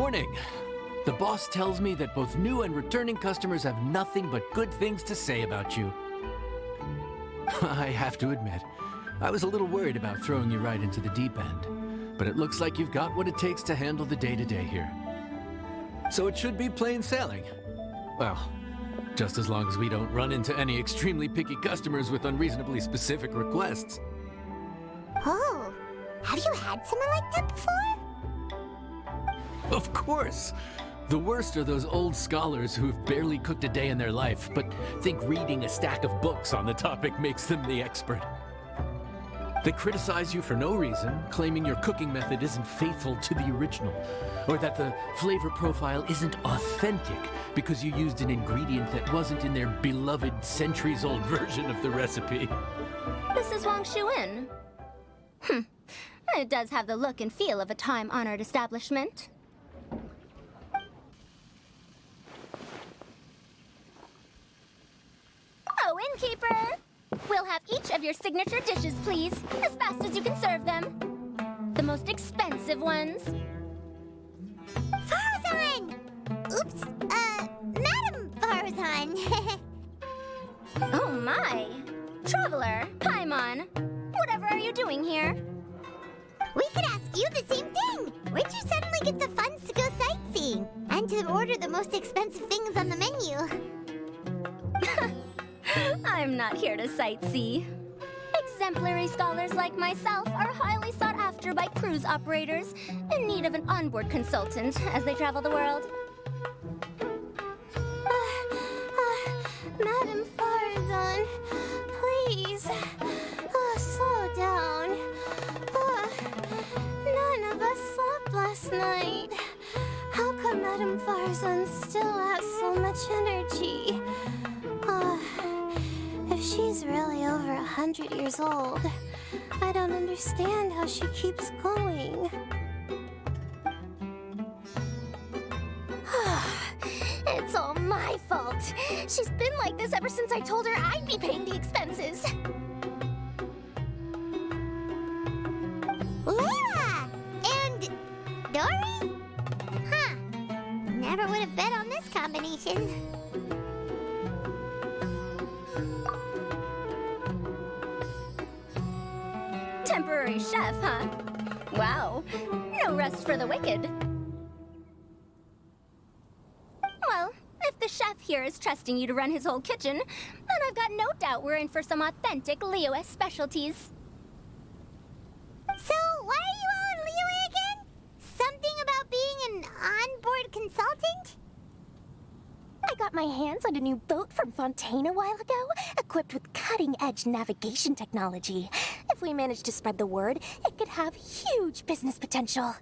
Morning. The boss tells me that both new and returning customers have nothing but good things to say about you. I have to admit, I was a little worried about throwing you right into the deep end, but it looks like you've got what it takes to handle the day-to-day here. So it should be plain sailing. Well, just as long as we don't run into any extremely picky customers with unreasonably specific requests. Oh, have you had someone like that before? Of course! The worst are those old scholars who've barely cooked a day in their life, but think reading a stack of books on the topic makes them the expert. They criticize you for no reason, claiming your cooking method isn't faithful to the original, or that the flavor profile isn't authentic because you used an ingredient that wasn't in their beloved centuries-old version of the recipe. This is Wang Shuin. It does have the look and feel of a time-honored establishment. Oh, innkeeper! We'll have each of your signature dishes, please, as fast as you can serve them. The most expensive ones. Farzan! Oops, Madam Farzan. Oh my! Traveler, Paimon, whatever are you doing here? We could ask you the same thing. Where'd you suddenly get the funds to go sightseeing? And to order the most expensive things on the menu? I'm not here to sightsee. Exemplary scholars like myself are highly sought after by cruise operators in need of an onboard consultant as they travel the world. Madam Farzan, please, slow down. None of us slept last night. How come Madam Farzan still has so much energy? If she's really over 100 years old, I don't understand how she keeps going. It's all my fault. She's been like this ever since I told her I'd be paying the expenses. Layla! And Dory? Huh. Never would have bet on this combination. Temporary chef, huh? Wow. No rest for the wicked. Well, if the chef here is trusting you to run his whole kitchen, then I've got no doubt we're in for some authentic Liyue specialties. So, why are you all in Liyue again? Something about being an onboard consultant? I got my hands on a new boat from Fontaine a while ago, equipped with cutting-edge navigation technology. If we manage to spread the word, it could have huge business potential.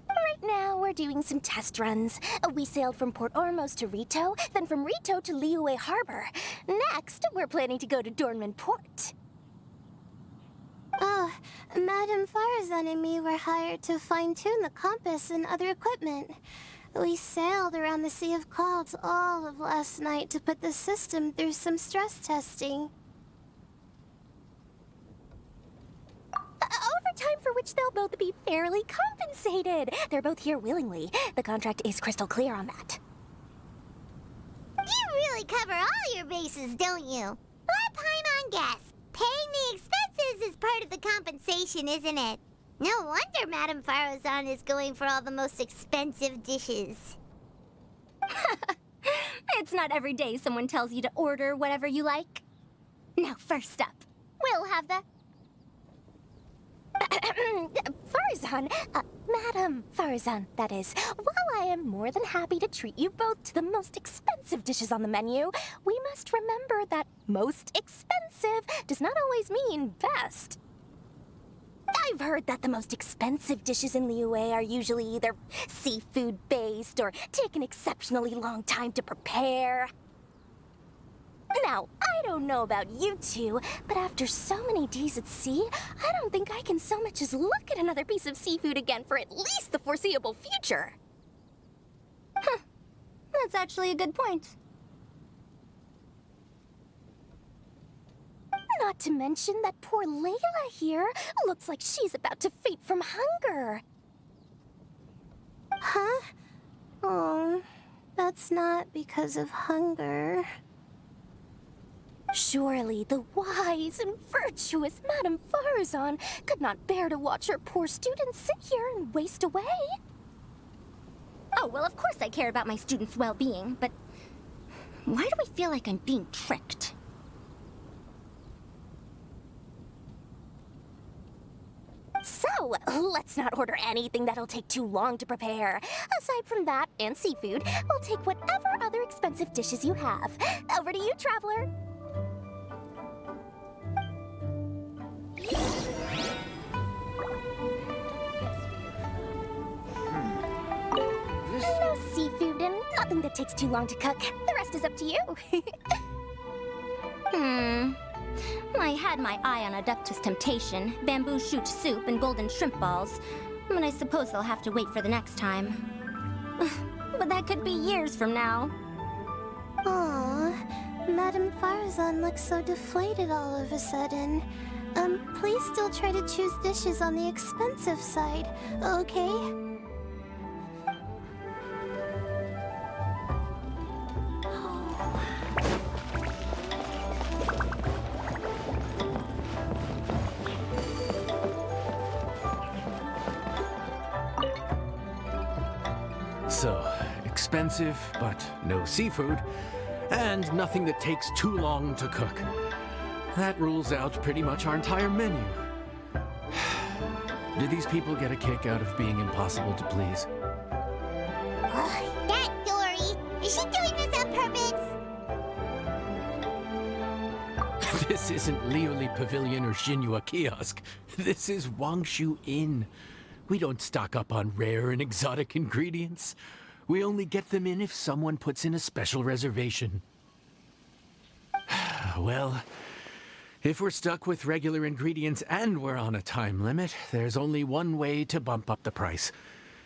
Right now, we're doing some test runs. We sailed from Port Ormos to Rito, then from Rito to Liyue Harbor. Next, we're planning to go to Dornman Port. Oh, Madam Farzan and me were hired to fine-tune the compass and other equipment. We sailed around the Sea of Clouds all of last night to put the system through some stress testing. Overtime for which they'll both be fairly compensated. They're both here willingly. The contract is crystal clear on that. You really cover all your bases, don't you? Let Paimon guess. Paying the expenses is part of the compensation, isn't it? No wonder Madame Farazan is going for all the most expensive dishes. It's not every day someone tells you to order whatever you like. Now, first up, we'll have the... Farzan, Madam Farzan, that is. While I am more than happy to treat you both to the most expensive dishes on the menu, we must remember that most expensive does not always mean best. I've heard that the most expensive dishes in Liyue are usually either seafood-based or take an exceptionally long time to prepare. Now, I don't know about you two, but after so many days at sea, I don't think I can so much as look at another piece of seafood again for at least the foreseeable future. Huh. That's actually a good point. Not to mention that poor Layla here looks like she's about to faint from hunger. Huh? Oh, that's not because of hunger. Surely the wise and virtuous Madame Farazan could not bear to watch her poor students sit here and waste away. Oh, well, of course I care about my students' well-being, but why do I feel like I'm being tricked? So, let's not order anything that'll take too long to prepare. Aside from that and seafood, we'll take whatever other expensive dishes you have. Over to you, traveler. No seafood and nothing that takes too long to cook. The rest is up to you. I had my eye on Adeptus Temptation, bamboo shoot soup, and golden shrimp balls. But I suppose they'll have to wait for the next time. But that could be years from now. Aww, Madame Farazan looks so deflated all of a sudden. Please still try to choose dishes on the expensive side, okay? So, expensive, but no seafood, and nothing that takes too long to cook. That rules out pretty much our entire menu. Do these people get a kick out of being impossible to please? That Dory! Is she doing this on purpose? This isn't Liuli Pavilion or Xinhua Kiosk. This is Wangshu Inn. We don't stock up on rare and exotic ingredients. We only get them in if someone puts in a special reservation. Well, if we're stuck with regular ingredients and we're on a time limit, there's only one way to bump up the price.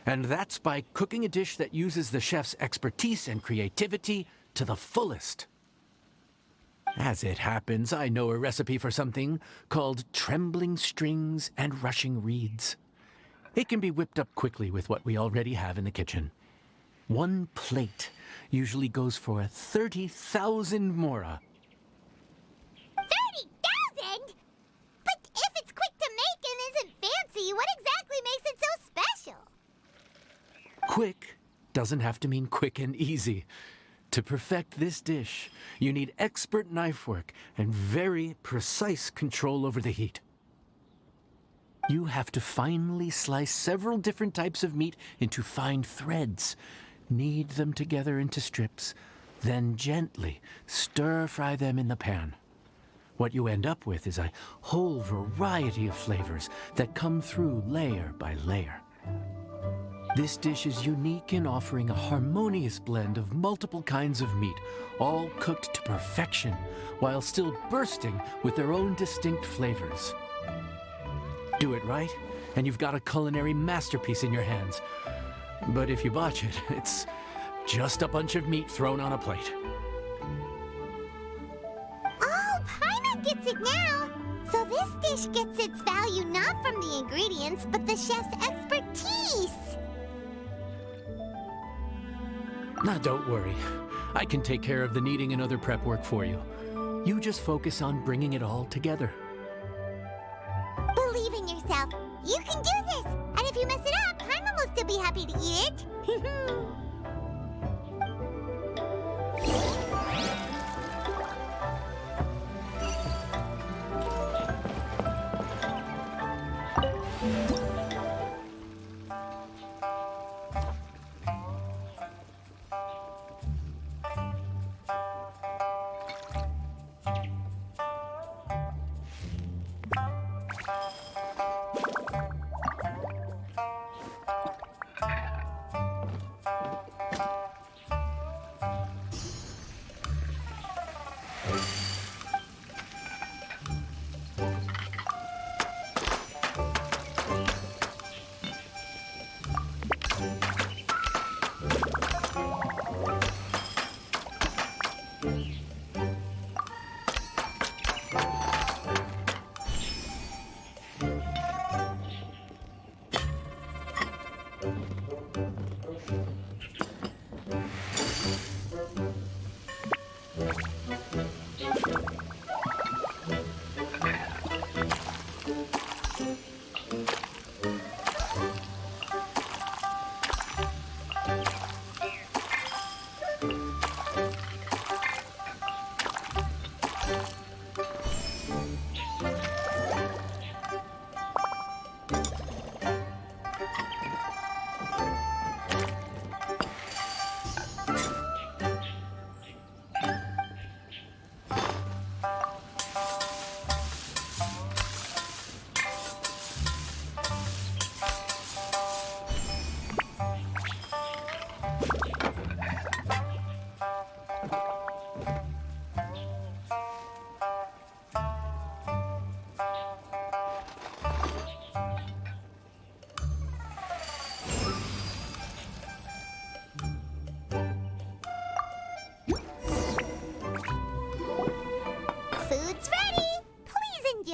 And that's by cooking a dish that uses the chef's expertise and creativity to the fullest. As it happens, I know a recipe for something called trembling strings and rushing reeds. It can be whipped up quickly with what we already have in the kitchen. One plate usually goes for 30,000 mora. 30,000? But if it's quick to make and isn't fancy, what exactly makes it so special? Quick doesn't have to mean quick and easy. To perfect this dish, you need expert knife work and very precise control over the heat. You have to finely slice several different types of meat into fine threads, knead them together into strips, then gently stir-fry them in the pan. What you end up with is a whole variety of flavors that come through layer by layer. This dish is unique in offering a harmonious blend of multiple kinds of meat, all cooked to perfection, while still bursting with their own distinct flavors. Do it right, and you've got a culinary masterpiece in your hands. But if you botch it, it's just a bunch of meat thrown on a plate. Oh, Paimon gets it now! So this dish gets its value not from the ingredients, but the chef's expertise! Now, don't worry. I can take care of the kneading and other prep work for you. You just focus on bringing it all together. Believe in yourself. You can do this! And if you mess it up, Paimon will still be happy to eat it.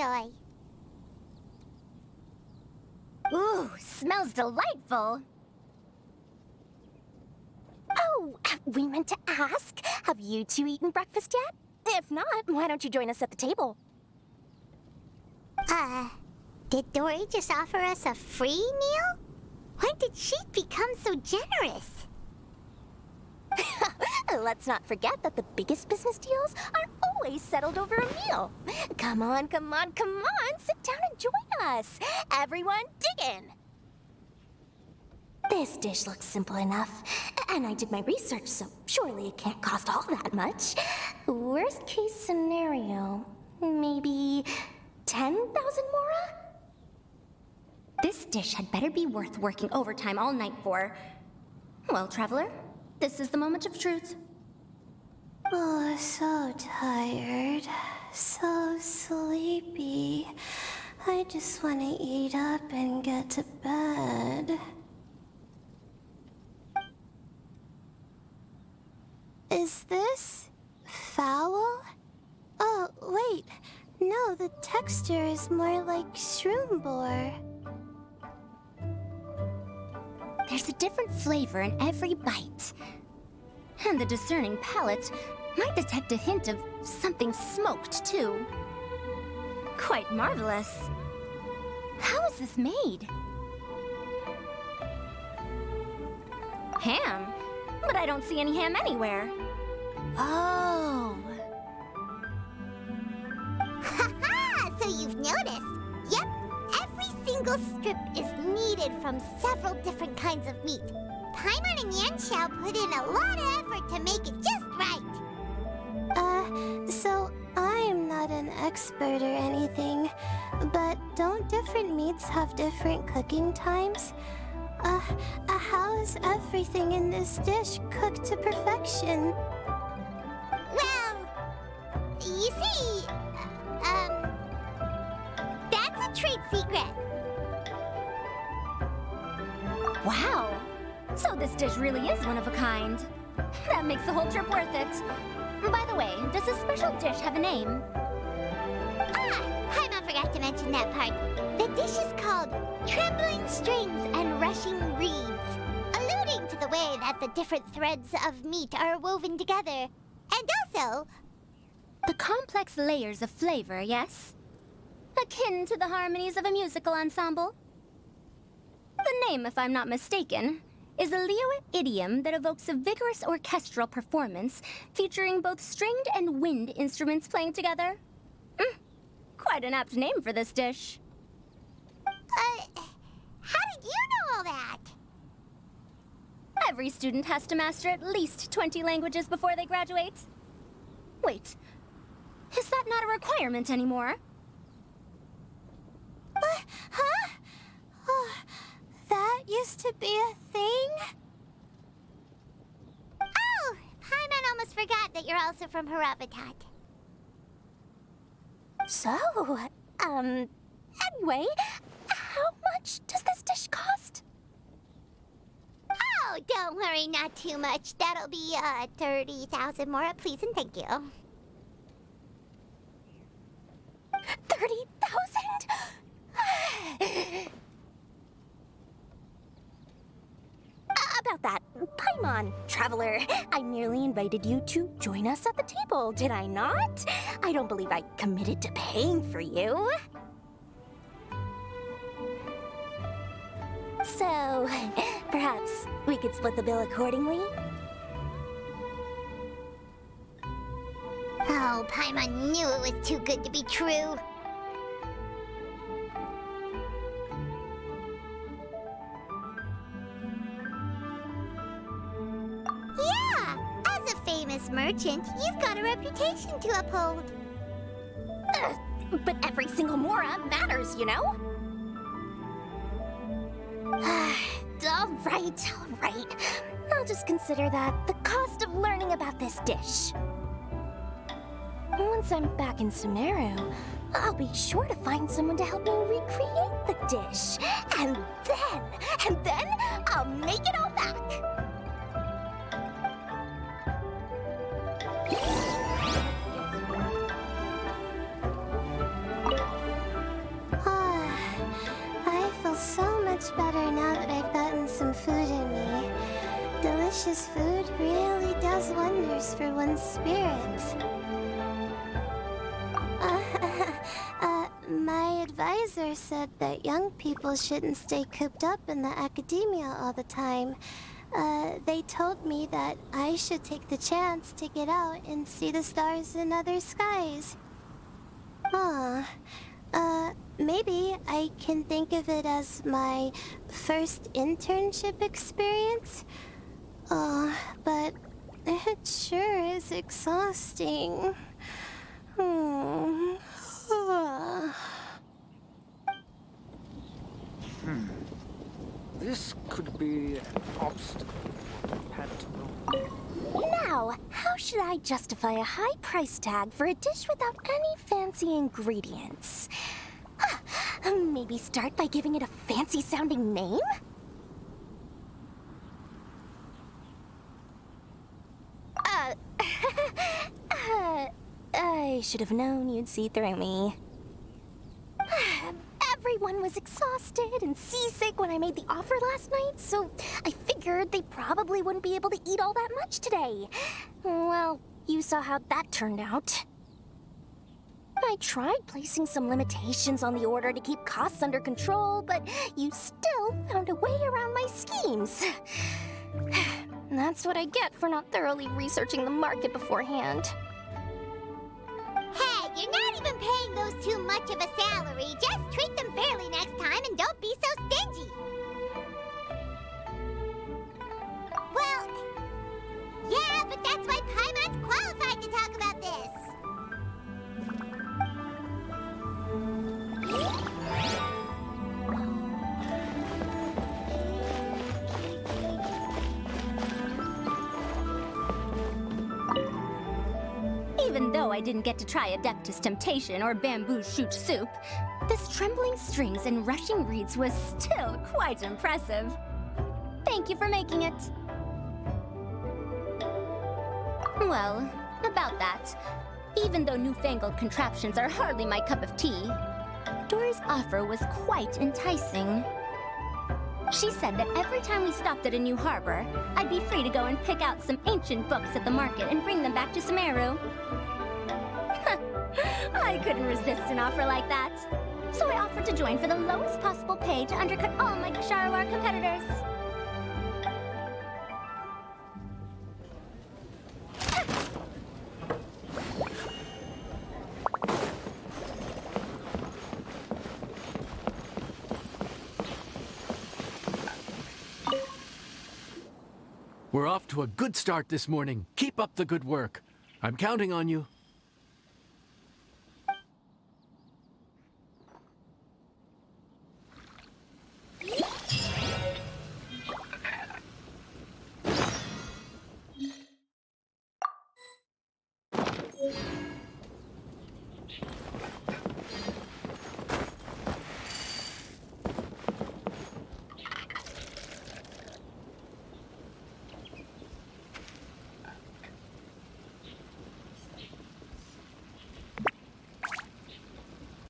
enjoy. Ooh, smells delightful. Oh, we meant to ask, have you two eaten breakfast yet? If not, why don't you join us at the table? Did Dory just offer us a free meal? When did she become so generous? Let's not forget that the biggest business deals are always settled over a meal. Come on, come on, come on, sit down and join us. Everyone, dig in. This dish looks simple enough, and I did my research, so surely it can't cost all that much. Worst case scenario, maybe 10,000 mora? This dish had better be worth working overtime all night for. Well, traveler, this is the moment of truth. Oh, so tired. So sleepy. I just want to eat up and get to bed. Is this foul? Oh, wait. No, the texture is more like shroom boar. There's a different flavor in every bite. And the discerning palate might detect a hint of something smoked, too. Quite marvelous. How is this made? Ham? But I don't see any ham anywhere. Oh. Haha! So you've noticed? Yep, every single strip is kneaded from several different kinds of meat. Paimon and Yanxiao put in a lot of effort to make it just right. So I am not an expert or anything, but don't different meats have different cooking times? How is everything in this dish cooked to perfection? Well, you see, that's a trade secret. Wow. So this dish really is one of a kind. That makes the whole trip worth it. By the way, does this special dish have a name? Paimon forgot to mention that part. The dish is called Trembling Strings and Rushing Reeds, alluding to the way that the different threads of meat are woven together. And also, The complex layers of flavor, yes? Akin to the harmonies of a musical ensemble? The name, if I'm not mistaken, is a Liyue idiom that evokes a vigorous orchestral performance featuring both stringed and wind instruments playing together. Quite an apt name for this dish. how did you know all that? Every student has to master at least 20 languages before they graduate. Wait, is that not a requirement anymore? Huh? Oh, that used to be a thing? Oh, Paimon almost forgot that you're also from Haravatat. So, anyway, how much does this dish cost? Oh, don't worry, not too much. That'll be, 30,000 more, please and thank you. 30,000? About that, Paimon, traveler, I merely invited you to join us at the table, did I not? I don't believe I committed to paying for you. So, perhaps we could split the bill accordingly? Oh, Paimon knew it was too good to be true. Yeah, as a famous merchant, you've got a reputation to uphold. But every single mora matters, you know? All right. I'll just consider that the cost of learning about this dish. Once I'm back in Sumeru, I'll be sure to find someone to help me recreate the dish. And then I'll make it all back. delicious food really does wonders for one's spirits. My advisor said that young people shouldn't stay cooped up in the academia all the time. They told me that I should take the chance to get out and see the stars in other skies. Maybe I can think of it as my first internship experience. But it sure is exhausting. This could be an obstacle. Now, how should I justify a high price tag for a dish without any fancy ingredients? Maybe start by giving it a fancy-sounding name? I should have known you'd see through me. Everyone was exhausted and seasick when I made the offer last night, so I figured they probably wouldn't be able to eat all that much today. Well, you saw how that turned out. I tried placing some limitations on the order to keep costs under control, but you still found a way around my schemes. That's what I get for not thoroughly researching the market beforehand. Hey, you're not even paying those too much of a salary. Just treat them fairly next time and don't be so stingy. Well, yeah, but that's why Paimon's qualified to talk about this. Even though I didn't get to try Adeptus Temptation or Bamboo Shoot Soup, this trembling strings and rushing reeds was still quite impressive. Thank you for making it. Well, about that, even though newfangled contraptions are hardly my cup of tea, Dora's offer was quite enticing. She said that every time we stopped at a new harbor, I'd be free to go and pick out some ancient books at the market and bring them back to Sumeru. I couldn't resist an offer like that. So I offered to join for the lowest possible pay to undercut all my Ksharawar competitors. We're off to a good start this morning. Keep up the good work. I'm counting on you.